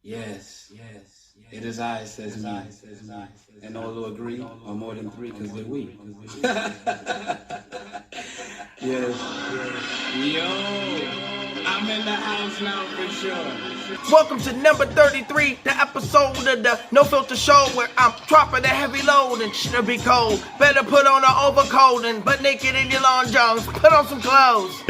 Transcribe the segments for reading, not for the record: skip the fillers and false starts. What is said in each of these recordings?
Yes, it is I, says me. And all who agree are more than three because they're we. Yes. Yo, I'm in the house now for sure. Welcome to number 33, the episode of the No Filter Show where I'm dropping a heavy load and shit'll be cold. Better put on an overcoat and butt naked in your long johns. Put on some clothes.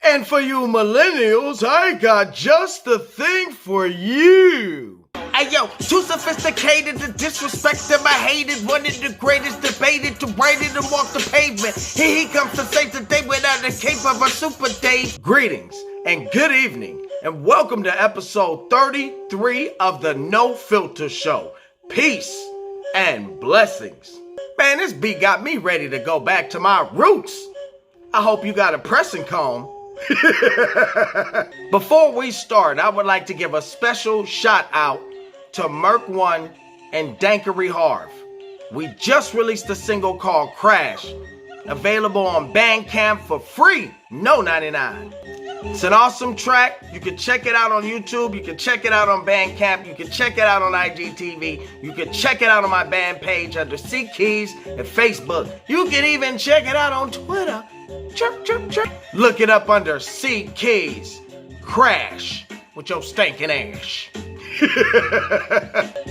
And for you millennials, I got just the thing for you. Hey yo, too sophisticated to disrespect them. I hated, one of the greatest, debated, to write it and walk the pavement. Here he comes to save the day without the cape of a super Dave. Greetings and good evening, and welcome to episode 33 of the No Filter Show. Peace and blessings. Man, this beat got me ready to go back to my roots. I hope you got a pressing comb. Before we start, I would like to give a special shout out to Merc One and Dankery Harv. We just released a single called Crash, available on Bandcamp for free, no 99. It's an awesome track. You can check it out on YouTube, you can check it out on Bandcamp, you can check it out on IGTV, you can check it out on my band page under C Keys and Facebook. You can even check it out on Twitter. Chirp, chirp, chirp. Look it up under C Keys. Crash with your stinking ass.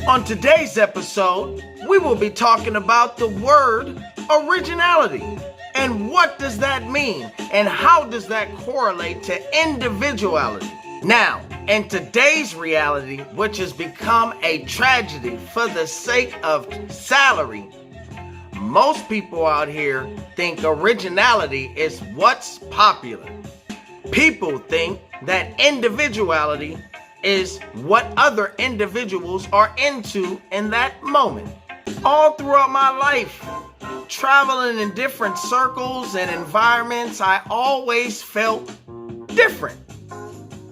On today's episode, we will be talking about the word originality. And what does that mean? And how does that correlate to individuality? Now, in today's reality, which has become a tragedy for the sake of salary, most people out here think originality is what's popular. People think that individuality is what other individuals are into in that moment. All throughout my life, traveling in different circles and environments, I always felt different.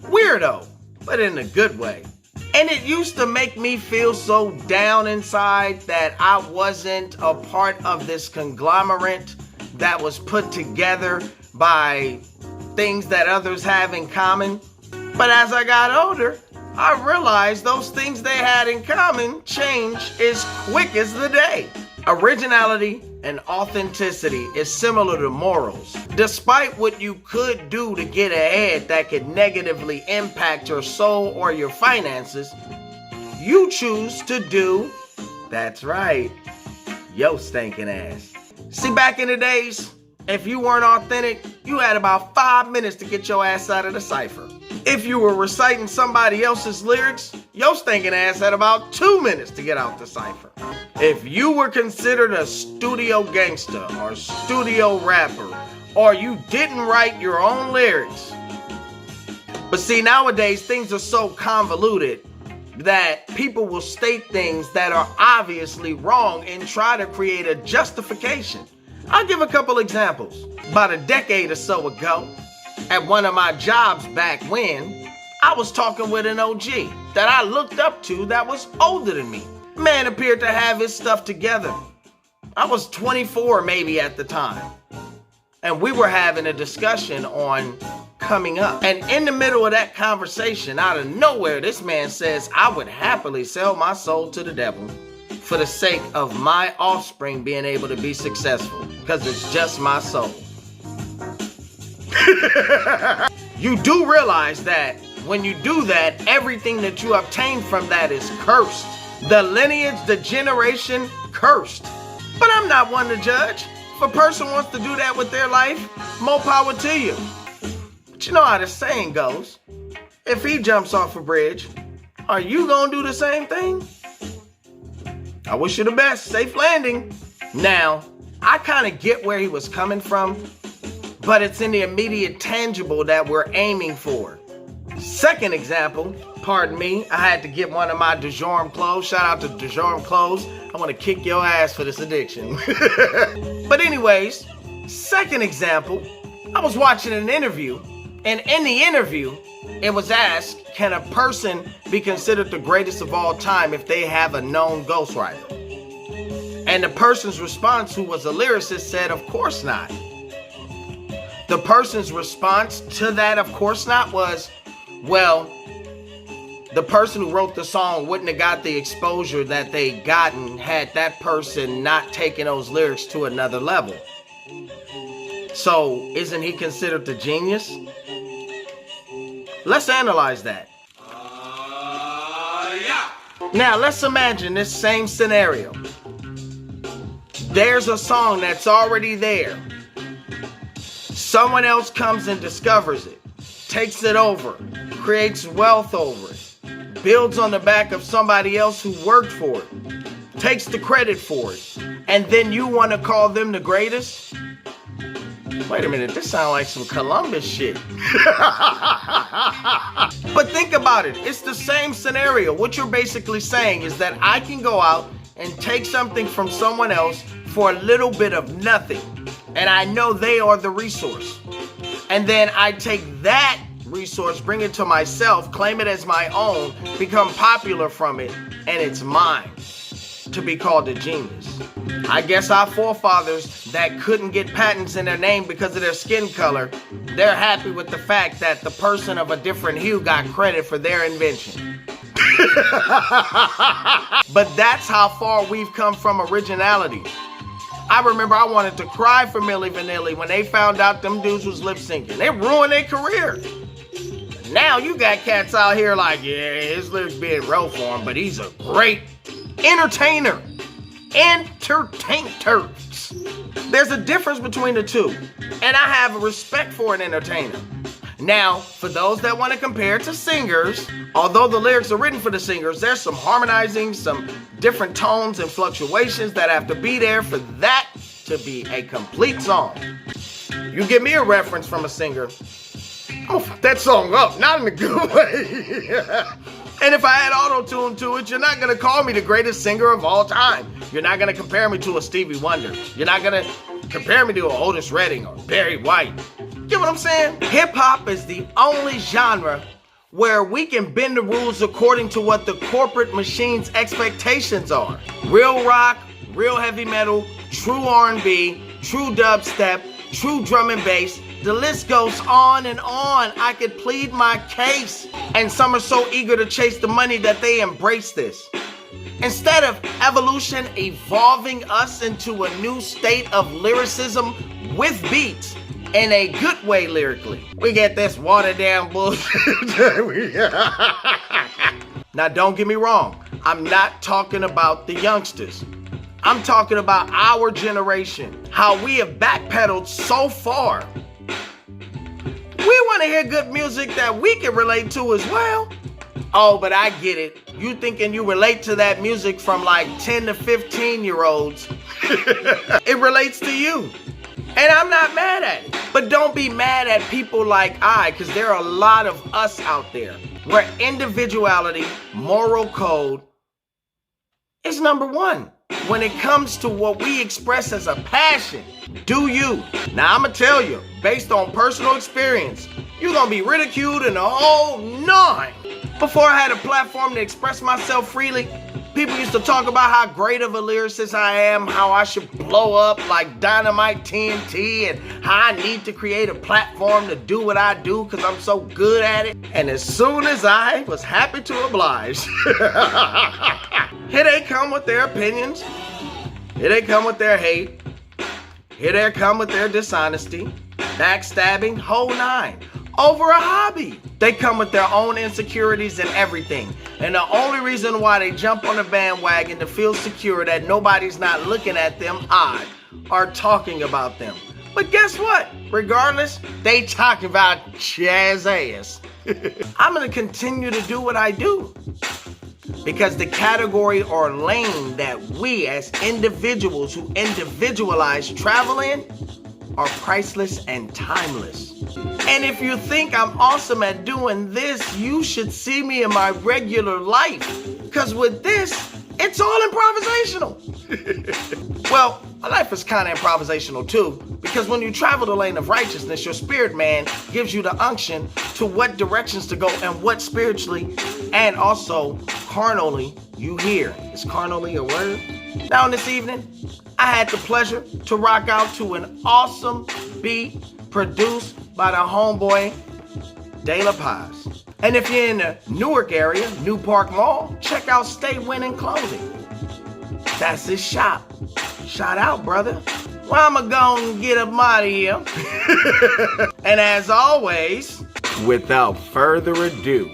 Weirdo, but in a good way. And it used to make me feel so down inside that I wasn't a part of this conglomerate that was put together by things that others have in common. But as I got older, I realized those things they had in common changed as quick as the day. Originality and authenticity is similar to morals. Despite what you could do to get ahead that could negatively impact your soul or your finances, you choose to do, that's right, yo stinking ass. See, back in the days, if you weren't authentic, you had about 5 minutes to get your ass out of the cipher. If you were reciting somebody else's lyrics, your stinking ass had about 2 minutes to get out the cipher. If you were considered a studio gangster or studio rapper, or you didn't write your own lyrics. But see, nowadays things are so convoluted that people will state things that are obviously wrong and try to create a justification. I'll give a couple examples. About a decade or so ago, at one of my jobs back when, I was talking with an OG that I looked up to that was older than me. Man appeared to have his stuff together. I was 24 maybe at the time. And we were having a discussion on coming up. And in the middle of that conversation, out of nowhere, this man says, I would happily sell my soul to the devil for the sake of my offspring being able to be successful, because it's just my soul. You do realize that when you do that, everything that you obtain from that is cursed. The lineage, the generation, cursed. But I'm not one to judge. If a person wants to do that with their life, more power to you. But you know how the saying goes. If he jumps off a bridge, are you gonna do the same thing? I wish you the best. Safe landing. Now, I kind of get where he was coming from, but it's in the immediate tangible that we're aiming for. Second example, pardon me, I had to get one of my DeJorme clothes. Shout out to DeJorme clothes. I want to kick your ass for this addiction. But anyways, second example, I was watching an interview, and in the interview, it was asked, can a person be considered the greatest of all time if they have a known ghostwriter? And the person's response, who was a lyricist, said, of course not. The person's response to that, of course not, was, Well, the person who wrote the song wouldn't have got the exposure that they gotten had that person not taken those lyrics to another level. So, isn't he considered the genius? Let's analyze that. Now, let's imagine this same scenario. There's a song that's already there. Someone else comes and discovers it, takes it over, creates wealth over it, builds on the back of somebody else who worked for it, takes the credit for it, and then you want to call them the greatest? Wait a minute, this sounds like some Columbus shit. But think about it, it's the same scenario. What you're basically saying is that I can go out and take something from someone else for a little bit of nothing, and I know they are the resource. And then I take that resource, bring it to myself, claim it as my own, become popular from it, and it's mine to be called a genius. I guess our forefathers that couldn't get patents in their name because of their skin color, they're happy with the fact that the person of a different hue got credit for their invention. But that's how far we've come from originality. I remember I wanted to cry for Milli Vanilli when they found out them dudes was lip syncing. They ruined their career. Now you got cats out here like, yeah, his lyrics being wrote for him, but he's a great entertainer. Entertainers. There's a difference between the two, and I have a respect for an entertainer. Now, for those that want to compare to singers, although the lyrics are written for the singers, there's some harmonizing, some different tones and fluctuations that have to be there for that to be a complete song. You give me a reference from a singer, I'll fuck that song up, not in a good way. And if I add auto-tune to it, you're not going to call me the greatest singer of all time. You're not going to compare me to a Stevie Wonder. You're not going to compare me to a Otis Redding or Barry White. Get what I'm saying? Hip-hop is the only genre where we can bend the rules according to what the corporate machine's expectations are. Real rock, real heavy metal, true R&B, true dubstep, true drum and bass. The list goes on and on. I could plead my case. And some are so eager to chase the money that they embrace this. Instead of evolution evolving us into a new state of lyricism with beats, in a good way lyrically, we get this watered down bullshit. Now don't get me wrong, I'm not talking about the youngsters. I'm talking about our generation, how we have backpedaled so far. We want to hear good music that we can relate to as well. Oh, but I get it. You thinking you relate to that music from like 10 to 15-year-olds. It relates to you. And I'm not mad at it. But don't be mad at people like I, because there are a lot of us out there where individuality, moral code is number one. When it comes to what we express as a passion, do you. Now I'm going to tell you, based on personal experience, you're going to be ridiculed in the whole nine. Before I had a platform to express myself freely, people used to talk about how great of a lyricist I am, how I should blow up like Dynamite TNT, and how I need to create a platform to do what I do because I'm so good at it. And as soon as I was happy to oblige, here they come with their opinions. Here they come with their hate. Here they come with their dishonesty, backstabbing, whole nine, over a hobby. They come with their own insecurities and everything. And the only reason why they jump on the bandwagon to feel secure that nobody's not looking at them odd or talking about them. But guess what? Regardless, they talking about jazz ass. I'm going to continue to do what I do. Because the category or lane that we as individuals who individualize travel in are priceless and timeless. And if you think I'm awesome at doing this, you should see me in my regular life. Because with this, it's all improvisational. Well, my life is kind of improvisational too, because when you travel the lane of righteousness, your spirit man gives you the unction to what directions to go and what spiritually and also carnally you hear. Is carnally a word? Now this evening, I had the pleasure to rock out to an awesome beat produced by the homeboy De La Paz. And if you're in the Newark area, New Park Mall, check out Stay Winning Clothing. That's his shop. Shout out, brother. Well, I'ma go and get up out of here. And as always, without further ado,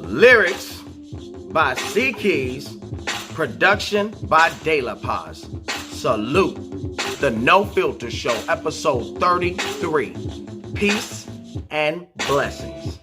lyrics by C Keys, production by De La Paz. Salute. The No Filter Show, episode 33. Peace and blessings.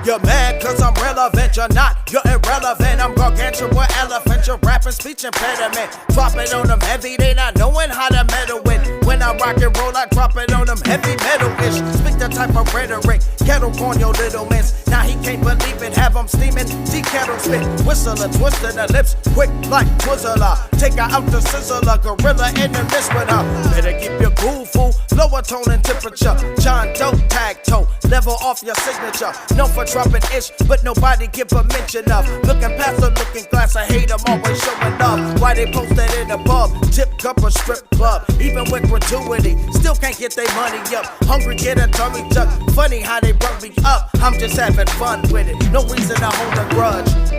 You're mad cause I'm relevant, you're not, you're irrelevant. I'm gargantuan elephant, your rapping speech impediment. Drop it on them heavy, they not knowing how to meddle with. When I rock and roll, I drop it on them heavy metal-ish. Speak the type of rhetoric, kettle corn your little miss. Now he can't believe it, have him steaming, see kettle spit. Whistler, twisting the lips, quick like Twizzler. Take her out the sizzler, gorilla in the mist with her. Better keep your cool, fool, lower tone and temperature. John Doe, tag toe, level off your signature. No for dropping ish, but nobody give a mention of. Looking past the looking glass, I hate them always showing up. Why they posted in the pub, tip cup or strip club. Even with gratuity, still can't get their money up. Hungry, get a tummy tuck. Funny how they brought me up. I'm just having fun with it. No reason to hold a grudge.